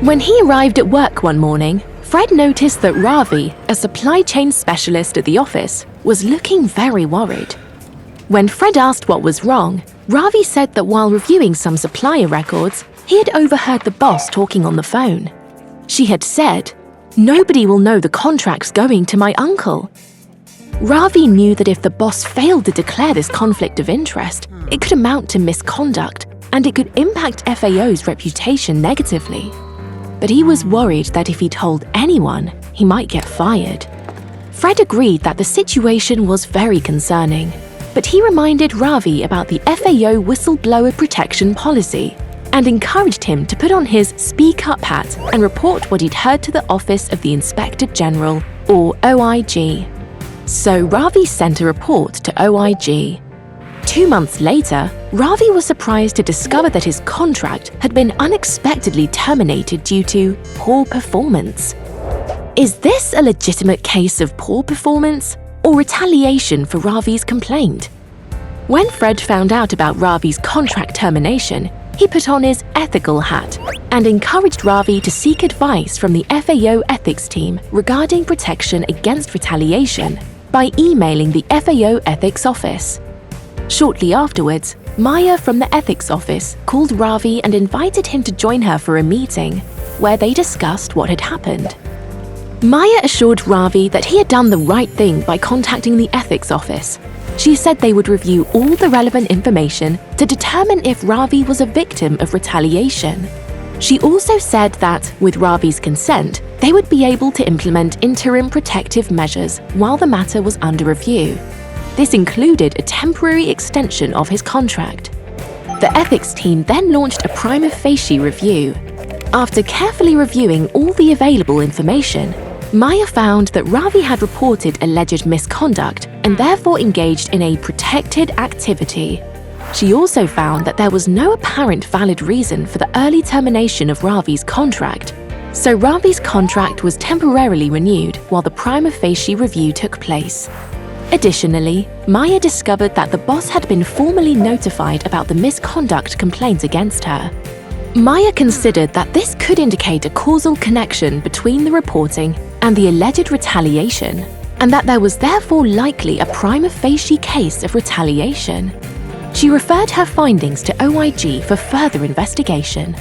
When he arrived at work one morning, Fred noticed that Ravi, a supply chain specialist at the office, was looking very worried. When Fred asked what was wrong, Ravi said that while reviewing some supplier records, he had overheard the boss talking on the phone. She had said, "Nobody will know the contract's going to my uncle." Ravi knew that if the boss failed to declare this conflict of interest, it could amount to misconduct and it could impact FAO's reputation negatively. But he was worried that if he told anyone, he might get fired. Fred agreed that the situation was very concerning, but he reminded Ravi about the FAO whistleblower protection policy and encouraged him to put on his speak up hat and report what he'd heard to the Office of the Inspector General, or OIG. So Ravi sent a report to OIG. 2 months later, Ravi was surprised to discover that his contract had been unexpectedly terminated due to poor performance. Is this a legitimate case of poor performance or retaliation for Ravi's complaint? When Fred found out about Ravi's contract termination, he put on his ethical hat and encouraged Ravi to seek advice from the FAO ethics team regarding protection against retaliation by emailing the FAO ethics office. Shortly afterwards, Maya from the ethics office called Ravi and invited him to join her for a meeting, where they discussed what had happened. Maya assured Ravi that he had done the right thing by contacting the ethics office. She said they would review all the relevant information to determine if Ravi was a victim of retaliation. She also said that, with Ravi's consent, they would be able to implement interim protective measures while the matter was under review. This included a temporary extension of his contract. The ethics team then launched a prima facie review. After carefully reviewing all the available information, Maya found that Ravi had reported alleged misconduct and therefore engaged in a protected activity. She also found that there was no apparent valid reason for the early termination of Ravi's contract, so Ravi's contract was temporarily renewed while the prima facie review took place. Additionally, Maya discovered that the boss had been formally notified about the misconduct complaint against her. Maya considered that this could indicate a causal connection between the reporting and the alleged retaliation, and that there was therefore likely a prima facie case of retaliation. She referred her findings to OIG for further investigation.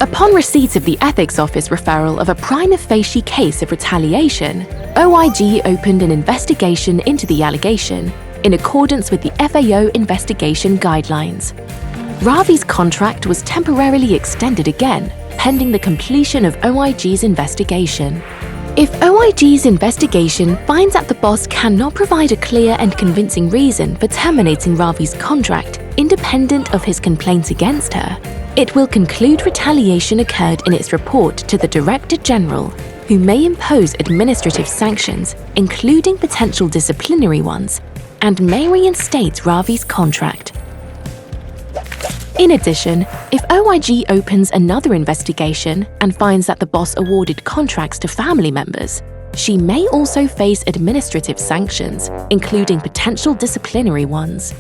Upon receipt of the ethics office referral of a prima facie case of retaliation, OIG opened an investigation into the allegation in accordance with the FAO investigation guidelines. Ravi's contract was temporarily extended again, pending the completion of OIG's investigation. If OIG's investigation finds that the boss cannot provide a clear and convincing reason for terminating Ravi's contract independent of his complaints against her, it will conclude retaliation occurred in its report to the Director General, who may impose administrative sanctions, including potential disciplinary ones, and may reinstate Ravi's contract. In addition, if OIG opens another investigation and finds that the boss awarded contracts to family members, she may also face administrative sanctions, including potential disciplinary ones.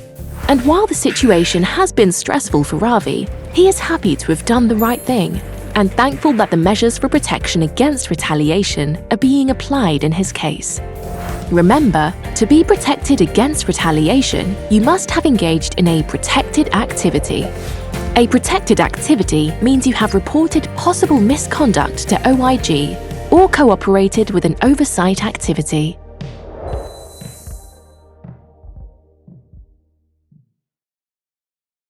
And while the situation has been stressful for Ravi, he is happy to have done the right thing and thankful that the measures for protection against retaliation are being applied in his case. Remember, to be protected against retaliation, you must have engaged in a protected activity. A protected activity means you have reported possible misconduct to OIG or cooperated with an oversight activity.